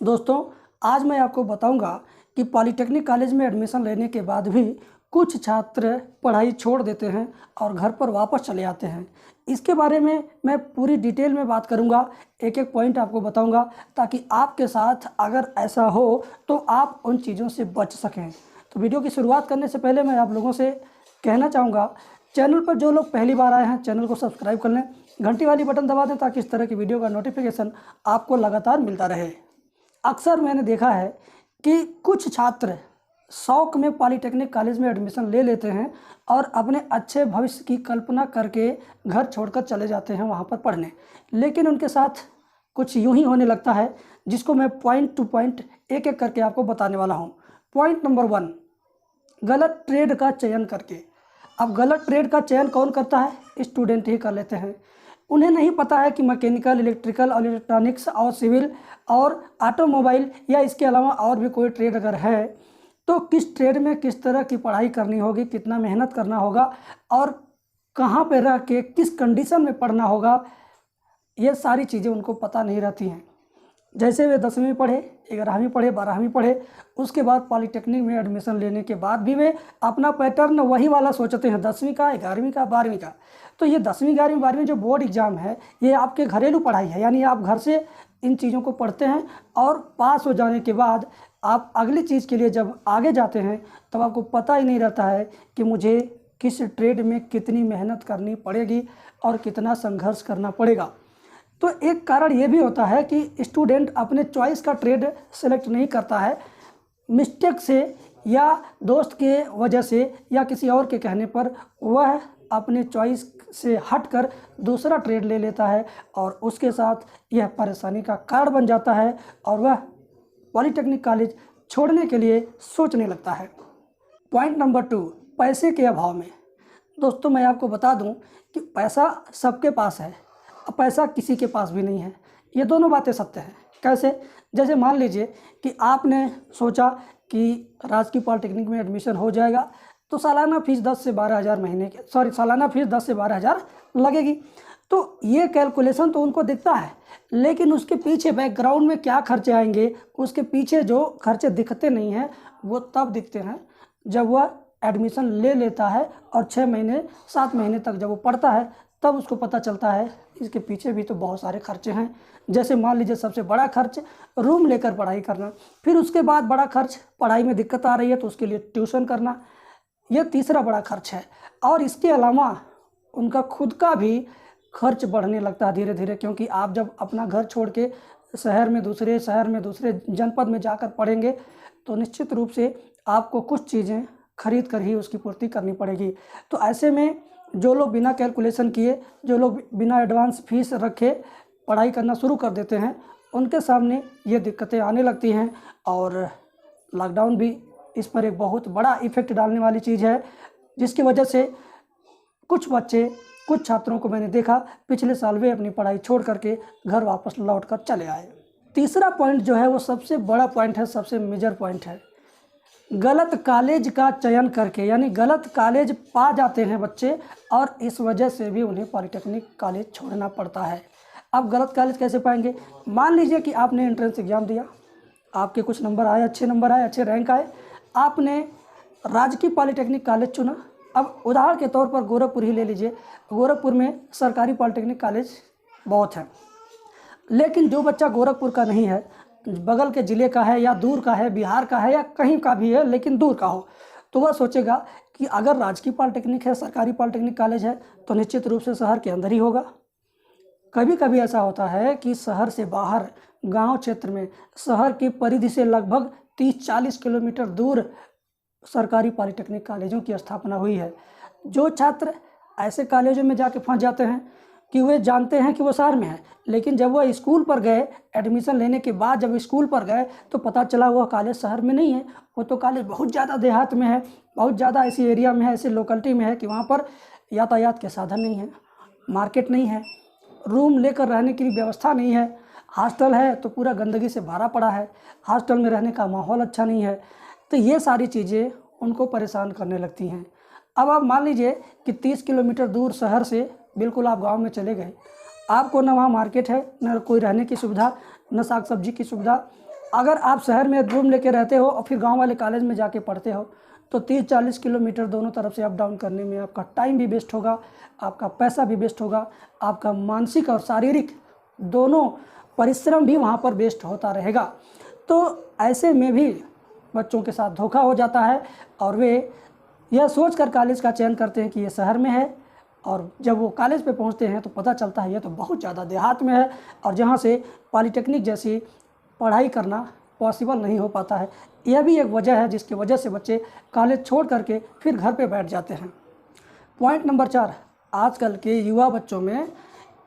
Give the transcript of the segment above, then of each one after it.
दोस्तों, आज मैं आपको बताऊंगा कि पॉलिटेक्निक कॉलेज में एडमिशन लेने के बाद भी कुछ छात्र पढ़ाई छोड़ देते हैं और घर पर वापस चले आते हैं। इसके बारे में मैं पूरी डिटेल में बात करूंगा, एक एक पॉइंट आपको बताऊंगा ताकि आपके साथ अगर ऐसा हो तो आप उन चीज़ों से बच सकें। तो वीडियो की शुरुआत करने से पहले मैं आप लोगों से कहना चाहूँगा, चैनल पर जो लोग पहली बार आए हैं चैनल को सब्सक्राइब कर लें, घंटी वाली बटन दबा दें ताकि इस तरह की वीडियो का नोटिफिकेशन आपको लगातार मिलता रहे। अक्सर मैंने देखा है कि कुछ छात्र शौक में पॉलिटेक्निक कॉलेज में एडमिशन ले लेते हैं और अपने अच्छे भविष्य की कल्पना करके घर छोड़कर चले जाते हैं वहाँ पर पढ़ने, लेकिन उनके साथ कुछ यूं ही होने लगता है, जिसको मैं पॉइंट टू पॉइंट एक एक करके आपको बताने वाला हूँ। पॉइंट नंबर 1, गलत ट्रेड का चयन करके। अब गलत ट्रेड का चयन कौन करता है? स्टूडेंट ही कर लेते हैं। उन्हें नहीं पता है कि मैकेनिकल, इलेक्ट्रिकल और इलेक्ट्रॉनिक्स और सिविल और ऑटोमोबाइल या इसके अलावा और भी कोई ट्रेड अगर है तो किस ट्रेड में किस तरह की पढ़ाई करनी होगी, कितना मेहनत करना होगा और कहाँ पर रह के किस कंडीशन में पढ़ना होगा, ये सारी चीज़ें उनको पता नहीं रहती हैं। जैसे वे 10वीं पढ़े, 11वीं पढ़े, 12वीं पढ़े, उसके बाद पॉलिटेक्निक में एडमिशन लेने के बाद भी वे अपना पैटर्न वही वाला सोचते हैं, 10वीं का, 11वीं का, 12वीं का। तो ये 10वीं, 11वीं, 12वीं जो बोर्ड एग्ज़ाम है, ये आपके घरेलू पढ़ाई है, यानी आप घर से इन चीज़ों को पढ़ते हैं और पास हो जाने के बाद आप अगली चीज़ के लिए जब आगे जाते हैं तब आपको पता ही नहीं रहता है कि मुझे किस ट्रेड में कितनी मेहनत करनी पड़ेगी और कितना संघर्ष करना पड़ेगा। तो एक कारण ये भी होता है कि स्टूडेंट अपने चॉइस का ट्रेड सेलेक्ट नहीं करता है, मिस्टेक से या दोस्त के वजह से या किसी और के कहने पर वह अपने चॉइस से हटकर दूसरा ट्रेड ले लेता है और उसके साथ यह परेशानी का कारण बन जाता है और वह पॉलिटेक्निक कॉलेज छोड़ने के लिए सोचने लगता है। पॉइंट नंबर 2, पैसे के अभाव में। दोस्तों, मैं आपको बता दूं कि पैसा सबके पास है, पैसा किसी के पास भी नहीं है। ये दोनों बातें सत्य हैं। कैसे? जैसे मान लीजिए कि आपने सोचा कि राजकीय पॉलिटेक्निक में एडमिशन हो जाएगा तो सालाना फीस 10 से 12 हज़ार सालाना फीस 10 से 12 हज़ार लगेगी। तो ये कैलकुलेशन तो उनको दिखता है, लेकिन उसके पीछे बैकग्राउंड में क्या खर्चे आएंगे, उसके पीछे जो खर्चे दिखते नहीं हैं वो तब दिखते हैं जब वह एडमिशन ले लेता है और 6 महीने 7 महीने तक जब वो पढ़ता है तब उसको पता चलता है इसके पीछे भी तो बहुत सारे खर्चे हैं। जैसे मान लीजिए सबसे बड़ा खर्च रूम लेकर पढ़ाई करना, फिर उसके बाद बड़ा खर्च पढ़ाई में दिक्कत आ रही है तो उसके लिए ट्यूशन करना, यह तीसरा बड़ा खर्च है। और इसके अलावा उनका खुद का भी खर्च बढ़ने लगता है धीरे धीरे, क्योंकि आप जब अपना घर छोड़ के शहर में दूसरे जनपद में जाकर पढ़ेंगे तो निश्चित रूप से आपको कुछ चीज़ें खरीद कर ही उसकी पूर्ति करनी पड़ेगी। तो ऐसे में जो लोग बिना कैलकुलेशन किए, जो लोग बिना एडवांस फीस रखे पढ़ाई करना शुरू कर देते हैं, उनके सामने ये दिक्कतें आने लगती हैं। और लॉकडाउन भी इस पर एक बहुत बड़ा इफ़ेक्ट डालने वाली चीज़ है, जिसकी वजह से कुछ छात्रों को मैंने देखा पिछले साल वे अपनी पढ़ाई छोड़ करके घर वापस लौट कर चले आए। तीसरा पॉइंट जो है वो सबसे बड़ा पॉइंट है, सबसे मेजर पॉइंट है, गलत कॉलेज का चयन करके, यानी गलत कॉलेज पा जाते हैं बच्चे और इस वजह से भी उन्हें पॉलिटेक्निक कॉलेज छोड़ना पड़ता है। अब गलत कॉलेज कैसे पाएंगे? मान लीजिए कि आपने एंट्रेंस एग्ज़ाम दिया, आपके कुछ नंबर आए, अच्छे नंबर आए, अच्छे रैंक आए, आपने राजकीय पॉलिटेक्निक कॉलेज चुना। अब उदाहरण के तौर पर गोरखपुर ही ले लीजिए, गोरखपुर में सरकारी पॉलिटेक्निक कॉलेज बहुत है, लेकिन जो बच्चा गोरखपुर का नहीं है, बगल के ज़िले का है या दूर का है, बिहार का है या कहीं का भी है लेकिन दूर का हो, तो वह सोचेगा कि अगर राजकीय पॉलिटेक्निक है, सरकारी पॉलिटेक्निक कॉलेज है तो निश्चित रूप से शहर के अंदर ही होगा। कभी कभी ऐसा होता है कि शहर से बाहर गांव क्षेत्र में, शहर की परिधि से लगभग 30-40 किलोमीटर दूर सरकारी पॉलिटेक्निक कॉलेजों की स्थापना हुई है। जो छात्र ऐसे कॉलेजों में जाके फंस जाते हैं कि वे जानते हैं कि वो शहर में है, लेकिन जब वह स्कूल पर गए, एडमिशन लेने के बाद जब स्कूल पर गए तो पता चला वह कॉलेज शहर में नहीं है, वो तो कॉलेज बहुत ज़्यादा देहात में है, बहुत ज़्यादा ऐसी एरिया में है, ऐसी लोकेलिटी में है कि वहाँ पर यातायात के साधन नहीं है, मार्केट नहीं है, रूम लेकर रहने की भी व्यवस्था नहीं है, हॉस्टल है तो पूरा गंदगी से भरा पड़ा है, हॉस्टल में रहने का माहौल अच्छा नहीं है। तो ये सारी चीज़ें उनको परेशान करने लगती हैं। अब आप मान लीजिए कि 30 किलोमीटर दूर शहर से बिल्कुल आप गांव में चले गए, आपको न वहाँ मार्केट है, न कोई रहने की सुविधा, न साग सब्जी की सुविधा, अगर आप शहर में रूम लेके रहते हो और फिर गांव वाले कॉलेज में जाके पढ़ते हो तो 30-40 किलोमीटर दोनों तरफ से अप डाउन करने में आपका टाइम भी वेस्ट होगा, आपका पैसा भी वेस्ट होगा, आपका मानसिक और शारीरिक दोनों परिश्रम भी वहाँ पर वेस्ट होता रहेगा। तो ऐसे में भी बच्चों के साथ धोखा हो जाता है और वे यह सोचकर कॉलेज का चयन करते हैं कि ये शहर में है, और जब वो कॉलेज पे पहुंचते हैं तो पता चलता है ये तो बहुत ज़्यादा देहात में है और जहाँ से पॉलिटेक्निक जैसी पढ़ाई करना पॉसिबल नहीं हो पाता है। यह भी एक वजह है जिसकी वजह से बच्चे कॉलेज छोड़ करके फिर घर पे बैठ जाते हैं। पॉइंट नंबर 4, आजकल के युवा बच्चों में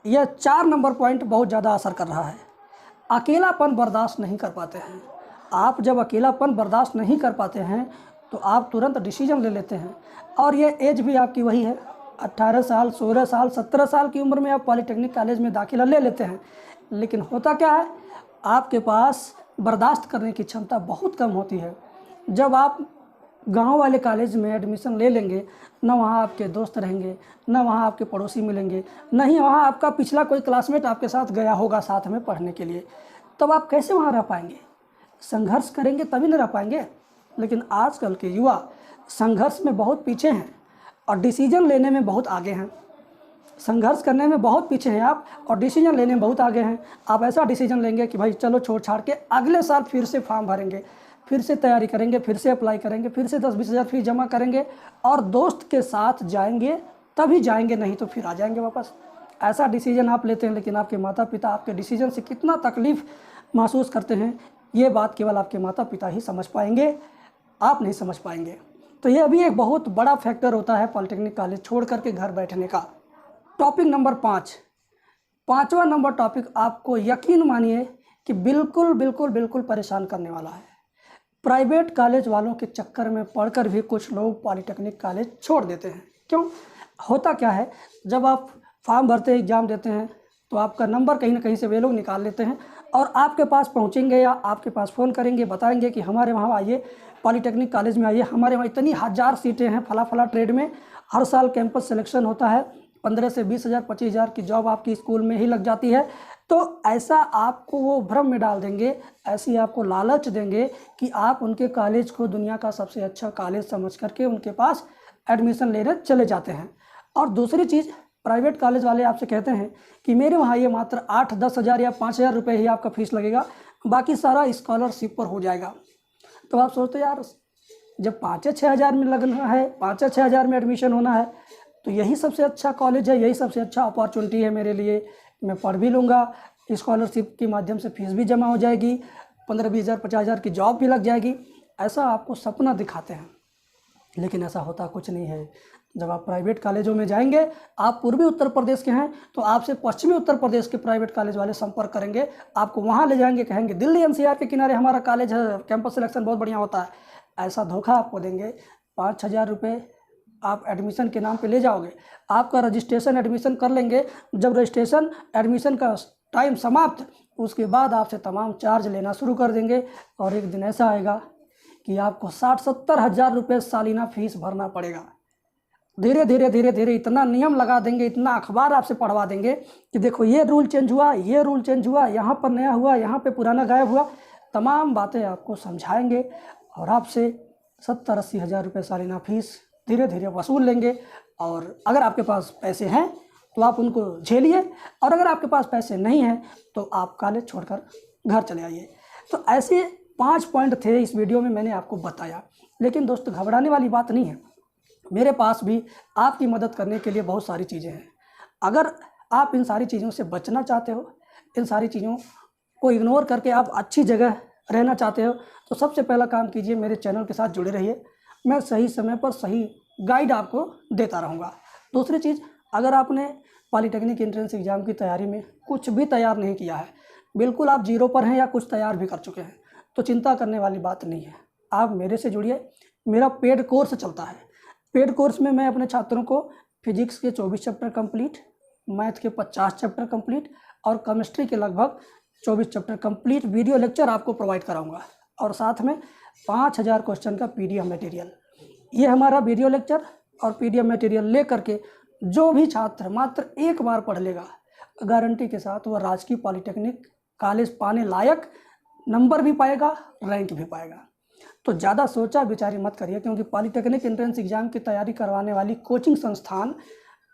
यह 4 नंबर पॉइंट बहुत ज़्यादा असर कर रहा है। अकेलापन बर्दाश्त नहीं कर पाते हैं। आप जब अकेलापन बर्दाश्त नहीं कर पाते हैं तो आप तुरंत डिसीजन ले लेते हैं, और ये एज भी आपकी वही है, 18 साल, 16 साल, 17 साल की उम्र में आप पॉलिटेक्निक कॉलेज में दाखिला ले लेते हैं। लेकिन होता क्या है, आपके पास बर्दाश्त करने की क्षमता बहुत कम होती है। जब आप गांव वाले कॉलेज में एडमिशन ले लेंगे, न वहाँ आपके दोस्त रहेंगे, न वहाँ आपके पड़ोसी मिलेंगे, न ही वहाँ आपका पिछला कोई क्लासमेट आपके साथ गया होगा साथ में पढ़ने के लिए, तब आप कैसे वहाँ रह पाएंगे? संघर्ष करेंगे तभी न रह पाएंगे। लेकिन आजकल के युवा संघर्ष में बहुत पीछे हैं और डिसीजन लेने में बहुत आगे हैं। संघर्ष करने में बहुत पीछे हैं आप और डिसीजन लेने में बहुत आगे हैं। आप ऐसा डिसीजन लेंगे कि भाई चलो छोड़ छाड़ के अगले साल फिर से फॉर्म भरेंगे, फिर से तैयारी करेंगे, फिर से अप्लाई करेंगे, फिर से 10-20 हज़ार फीस जमा करेंगे और दोस्त के साथ जाएंगे, तभी जाएंगे, नहीं तो फिर आ जाएंगे वापस। ऐसा डिसीजन आप लेते हैं, लेकिन आपके माता पिता आपके डिसीजन से कितना तकलीफ़ महसूस करते हैं, ये बात केवल आपके माता पिता ही समझ पाएंगे, आप नहीं समझ पाएंगे। तो ये अभी एक बहुत बड़ा फैक्टर होता है पॉलिटेक्निक कॉलेज छोड़ करके घर बैठने का। टॉपिक नंबर 5, 5वां नंबर टॉपिक आपको यकीन मानिए कि बिल्कुल बिल्कुल बिल्कुल परेशान करने वाला है। प्राइवेट कॉलेज वालों के चक्कर में पढ़कर भी कुछ लोग पॉलिटेक्निक कॉलेज छोड़ देते हैं। क्यों? होता क्या है, जब आप फॉर्म भरते हैं, एग्ज़ाम देते हैं, तो आपका नंबर कहीं ना कहीं से वे लोग निकाल लेते हैं और आपके पास पहुंचेंगे या आपके पास फ़ोन करेंगे, बताएंगे कि हमारे वहाँ आइए, पॉलिटेक्निक कॉलेज में आइए, हमारे वहाँ इतनी 1000 सीटें हैं, फला फला ट्रेड में हर साल कैंपस सिलेक्शन होता है, 15 से 20 हज़ार 25 हज़ार की जॉब आपकी स्कूल में ही लग जाती है। तो ऐसा आपको वो भ्रम में डाल देंगे, ऐसी आपको लालच देंगे कि आप उनके कॉलेज को दुनिया का सबसे अच्छा कॉलेज समझ करके उनके पास एडमिशन लेने चले जाते हैं। और दूसरी चीज़, प्राइवेट कॉलेज वाले आपसे कहते हैं कि मेरे वहाँ ये मात्र 8-10 हज़ार या 5 हज़ार रुपये ही आपका फ़ीस लगेगा, बाकी सारा स्कॉलरशिप पर हो जाएगा। तो आप सोचते यार, जब 5-6 हज़ार में लगना है, 5-6 हज़ार में एडमिशन होना है, तो यही सबसे अच्छा कॉलेज है, यही सबसे अच्छा अपॉर्चुनिटी है मेरे लिए, मैं पढ़ भी लूँगा, स्कॉलरशिप के माध्यम से फ़ीस भी जमा हो जाएगी, 15-20 हज़ार 50 हज़ार की जॉब भी लग जाएगी। ऐसा आपको सपना दिखाते हैं, लेकिन ऐसा होता कुछ नहीं है। जब आप प्राइवेट कॉलेजों में जाएंगे, आप पूर्वी उत्तर प्रदेश के हैं तो आपसे पश्चिमी उत्तर प्रदेश के प्राइवेट कॉलेज वाले संपर्क करेंगे, आपको वहाँ ले जाएंगे, कहेंगे दिल्ली एनसीआर के किनारे हमारा कॉलेज है, कैंपस सिलेक्शन बहुत बढ़िया होता है। ऐसा धोखा आपको देंगे। 5,000 रुपये आप एडमिशन के नाम पे ले जाओगे, आपका रजिस्ट्रेशन एडमिशन कर लेंगे, जब रजिस्ट्रेशन एडमिशन का टाइम समाप्त, उसके बाद आपसे तमाम चार्ज लेना शुरू कर देंगे और एक दिन ऐसा आएगा कि आपको 60-70 हज़ार रुपये सालाना फीस भरना पड़ेगा। धीरे धीरे धीरे धीरे इतना नियम लगा देंगे, इतना अखबार आपसे पढ़वा देंगे कि देखो ये रूल चेंज हुआ, ये रूल चेंज हुआ, यहाँ पर नया हुआ, यहाँ पे पुराना गायब हुआ, तमाम बातें आपको समझाएंगे और आपसे 70-80 हज़ार रुपये सालाना फीस धीरे धीरे वसूल लेंगे। और अगर आपके पास पैसे हैं तो आप उनको झेलिए, और अगर आपके पास पैसे नहीं हैं तो आप कॉलेज छोड़कर घर चले आइए। तो ऐसे 5 पॉइंट थे इस वीडियो में, मैंने आपको बताया। लेकिन दोस्त, घबराने वाली बात नहीं है, मेरे पास भी आपकी मदद करने के लिए बहुत सारी चीज़ें हैं। अगर आप इन सारी चीज़ों से बचना चाहते हो, इन सारी चीज़ों को इग्नोर करके आप अच्छी जगह रहना चाहते हो, तो सबसे पहला काम कीजिए, मेरे चैनल के साथ जुड़े रहिए। मैं सही समय पर सही गाइड आपको देता रहूँगा। दूसरी चीज़, अगर आपने पॉलिटेक्निक एंट्रेंस एग्ज़ाम की तैयारी में कुछ भी तैयार नहीं किया है, बिल्कुल आप जीरो पर हैं या कुछ तैयार भी कर चुके हैं, तो चिंता करने वाली बात नहीं है। आप मेरे से जुड़िए, मेरा पेड कोर्स चलता है। पेड कोर्स में मैं अपने छात्रों को फिजिक्स के 24 चैप्टर कंप्लीट, मैथ के 50 चैप्टर कंप्लीट और केमिस्ट्री के लगभग 24 चैप्टर कंप्लीट वीडियो लेक्चर आपको प्रोवाइड कराऊंगा, और साथ में 5000 क्वेश्चन का PDF मटेरियल। ये हमारा वीडियो लेक्चर और PDF मटेरियल ले करके जो भी छात्र मात्र एक बार पढ़ लेगा, गारंटी के साथ वह राजकीय पॉलिटेक्निक कॉलेज पाने लायक नंबर भी पाएगा, रैंक भी पाएगा। तो ज़्यादा सोचा विचारी मत करिए, क्योंकि पॉलीटेक्निक एंट्रेंस एग्ज़ाम की तैयारी करवाने वाली कोचिंग संस्थान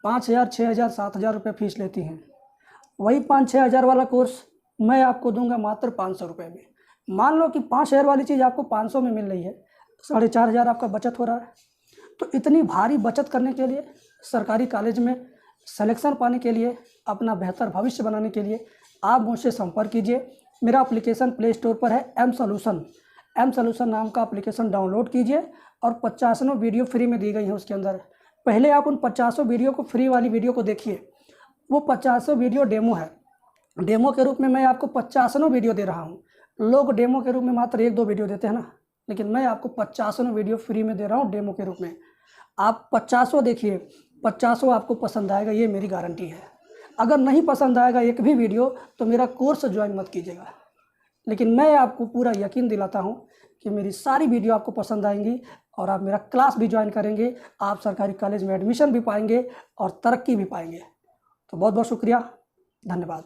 5,000, 6,000, 7,000 रुपये फीस लेती हैं। वही 5-6 हज़ार वाला कोर्स मैं आपको दूंगा मात्र 500 रुपये में। मान लो कि 5,000 वाली चीज़ आपको 500 में मिल रही है, 4,500 आपका बचत हो रहा है। तो इतनी भारी बचत करने के लिए, सरकारी कॉलेज में सिलेक्शन पाने के लिए, अपना बेहतर भविष्य बनाने के लिए आप मुझसे संपर्क कीजिए। मेरा एप्लीकेशन प्ले स्टोर पर है, एम सॉल्यूशन नाम का एप्लीकेशन डाउनलोड कीजिए और 50 वीडियो फ्री में दी गई है उसके अंदर। पहले आप उन 50 वीडियो को, फ्री वाली वीडियो को देखिए। वो 50 वीडियो डेमो है। डेमो के रूप में मैं आपको 50 वीडियो दे रहा हूँ। लोग डेमो के रूप में मात्र 1-2 वीडियो देते हैं ना, लेकिन मैं आपको 50 वीडियो फ्री में दे रहा हूँ डेमो के रूप में। आप 50 देखिए, 50 आपको पसंद आएगा, ये मेरी गारंटी है। अगर नहीं पसंद आएगा एक भी वीडियो तो मेरा कोर्स ज्वाइन मत कीजिएगा। लेकिन मैं आपको पूरा यकीन दिलाता हूँ कि मेरी सारी वीडियो आपको पसंद आएंगी और आप मेरा क्लास भी ज्वाइन करेंगे, आप सरकारी कॉलेज में एडमिशन भी पाएंगे और तरक्की भी पाएंगे। तो बहुत बहुत शुक्रिया, धन्यवाद।